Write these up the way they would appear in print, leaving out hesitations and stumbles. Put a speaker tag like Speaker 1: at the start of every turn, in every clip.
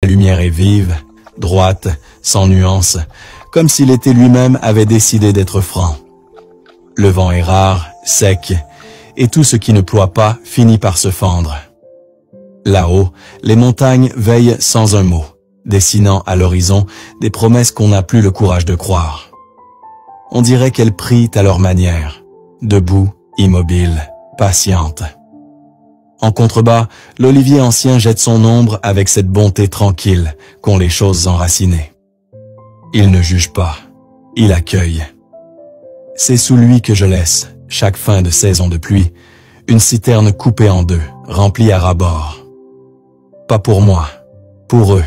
Speaker 1: La lumière est vive, droite, sans nuance, comme si l'été lui-même avait décidé d'être franc. Le vent est rare, sec, et tout ce qui ne ploie pas finit par se fendre. Là-haut, les montagnes veillent sans un mot, dessinant à l'horizon des promesses qu'on n'a plus le courage de croire. On dirait qu'elles prient à leur manière, debout, immobiles, patientes. En contrebas, l'olivier ancien jette son ombre avec cette bonté tranquille qu'ont les choses enracinées. Il ne juge pas, il accueille. C'est sous lui que je laisse, chaque fin de saison de pluie, une citerne coupée en deux, remplie à ras-bord. Pas pour moi, pour eux,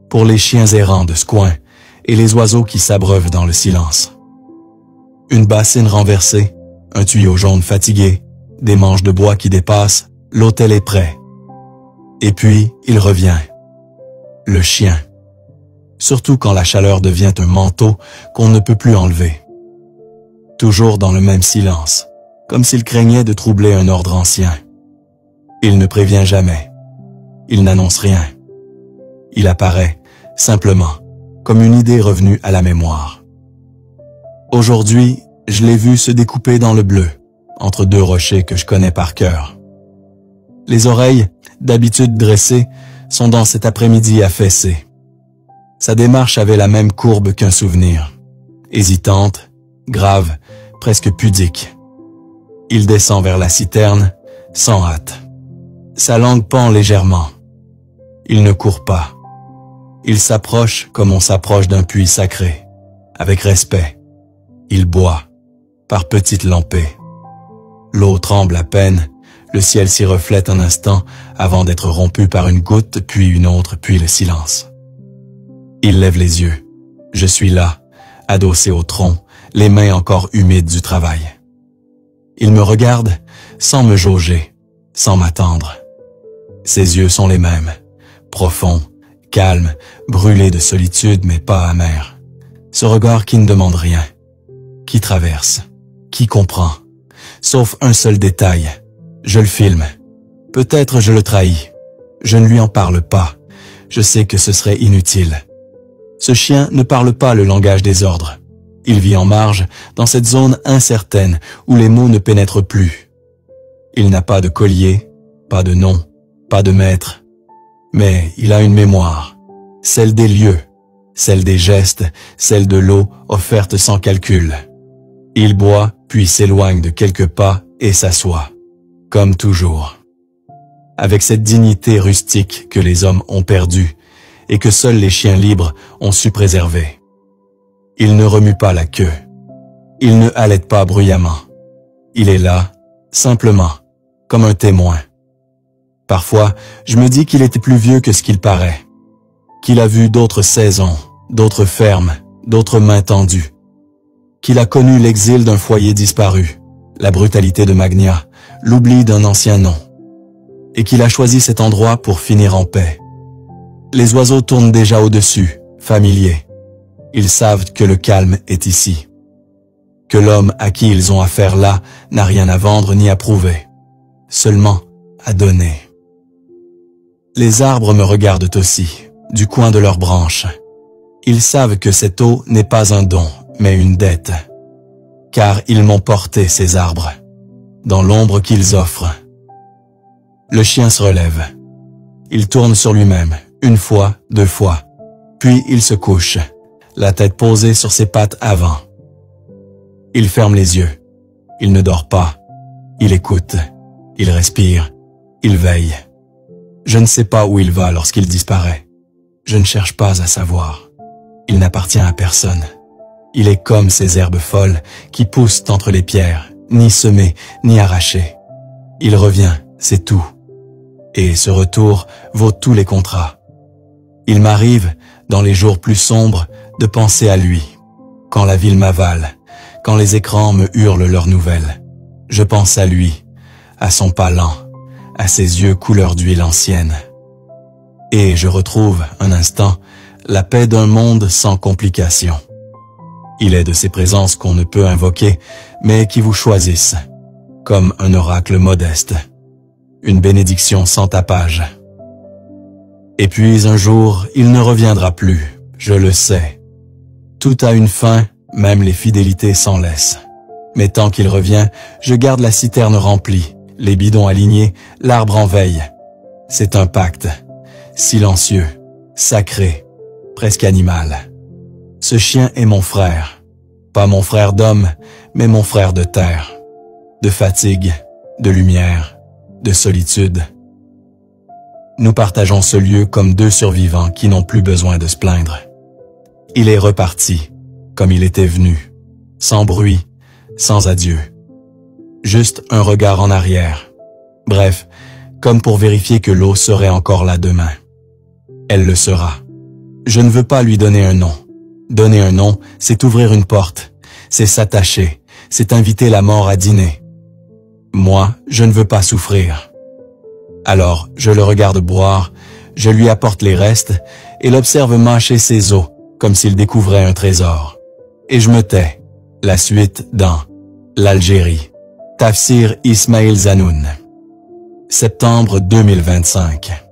Speaker 1: pour les chiens errants de ce coin et les oiseaux qui s'abreuvent dans le silence. Une bassine renversée, un tuyau jaune fatigué, des manches de bois qui dépassent, l'autel est prêt. Et puis, il revient. Le chien. Surtout quand la chaleur devient un manteau qu'on ne peut plus enlever. Toujours dans le même silence, comme s'il craignait de troubler un ordre ancien. Il ne prévient jamais. Il n'annonce rien. Il apparaît, simplement, comme une idée revenue à la mémoire. Aujourd'hui, je l'ai vu se découper dans le bleu, entre deux rochers que je connais par cœur. Les oreilles, d'habitude dressées, sont dans cet après-midi affaissées. Sa démarche avait la même courbe qu'un souvenir, hésitante, grave, presque pudique. Il descend vers la citerne, sans hâte. Sa langue pend légèrement. Il ne court pas. Il s'approche comme on s'approche d'un puits sacré, avec respect. Il boit, par petites lampées. L'eau tremble à peine, le ciel s'y reflète un instant avant d'être rompu par une goutte, puis une autre, puis le silence. Il lève les yeux. Je suis là, adossé au tronc, les mains encore humides du travail. Il me regarde sans me jauger, sans m'attendre. Ses yeux sont les mêmes, profonds, calmes, brûlés de solitude mais pas amers. Ce regard qui ne demande rien, qui traverse, qui comprend, sauf un seul détail. Je le filme. Peut-être je le trahis. Je ne lui en parle pas. Je sais que ce serait inutile. Ce chien ne parle pas le langage des ordres. Il vit en marge, dans cette zone incertaine où les mots ne pénètrent plus. Il n'a pas de collier, pas de nom, pas de maître. Mais il a une mémoire, celle des lieux, celle des gestes, celle de l'eau offerte sans calcul. Il boit, puis s'éloigne de quelques pas et s'assoit, comme toujours. Avec cette dignité rustique que les hommes ont perdue et que seuls les chiens libres ont su préserver. Il ne remue pas la queue. Il ne halète pas bruyamment. Il est là, simplement, comme un témoin. Parfois, je me dis qu'il était plus vieux que ce qu'il paraît. Qu'il a vu d'autres saisons, d'autres fermes, d'autres mains tendues. Qu'il a connu l'exil d'un foyer disparu, la brutalité de Magnia, l'oubli d'un ancien nom. Et qu'il a choisi cet endroit pour finir en paix. Les oiseaux tournent déjà au-dessus, familiers. Ils savent que le calme est ici. Que l'homme à qui ils ont affaire là n'a rien à vendre ni à prouver. Seulement à donner. Les arbres me regardent aussi, du coin de leurs branches. Ils savent que cette eau n'est pas un don, mais une dette. Car ils m'ont porté ces arbres, dans l'ombre qu'ils offrent. Le chien se relève. Il tourne sur lui-même, une fois, deux fois. Puis il se couche, la tête posée sur ses pattes avant. Il ferme les yeux. Il ne dort pas. Il écoute. Il respire. Il veille. Je ne sais pas où il va lorsqu'il disparaît. Je ne cherche pas à savoir. Il n'appartient à personne. Il est comme ces herbes folles qui poussent entre les pierres, ni semées, ni arrachées. Il revient, c'est tout. Et ce retour vaut tous les contrats. Il m'arrive, dans les jours plus sombres, de penser à lui. Quand la ville m'avale, quand les écrans me hurlent leurs nouvelles, je pense à lui, à son pas lent, à ses yeux couleur d'huile ancienne. Et je retrouve, un instant, la paix d'un monde sans complications. Il est de ces présences qu'on ne peut invoquer, mais qui vous choisissent, comme un oracle modeste, une bénédiction sans tapage. Et puis un jour, il ne reviendra plus, je le sais. Tout a une fin, même les fidélités s'en laissent. Mais tant qu'il revient, je garde la citerne remplie, les bidons alignés, l'arbre en veille. C'est un pacte, silencieux, sacré, presque animal. Ce chien est mon frère, pas mon frère d'homme, mais mon frère de terre, de fatigue, de lumière, de solitude. Nous partageons ce lieu comme deux survivants qui n'ont plus besoin de se plaindre. Il est reparti, comme il était venu, sans bruit, sans adieu. Juste un regard en arrière. Bref, comme pour vérifier que l'eau serait encore là demain. Elle le sera. Je ne veux pas lui donner un nom. Donner un nom, c'est ouvrir une porte, c'est s'attacher, c'est inviter la mort à dîner. Moi, je ne veux pas souffrir. Alors, je le regarde boire, je lui apporte les restes et l'observe mâcher ses os, comme s'il découvrait un trésor. Et je me tais. La suite dans l'Algérie. Tafsir Ismail Zanoun. Septembre 2025.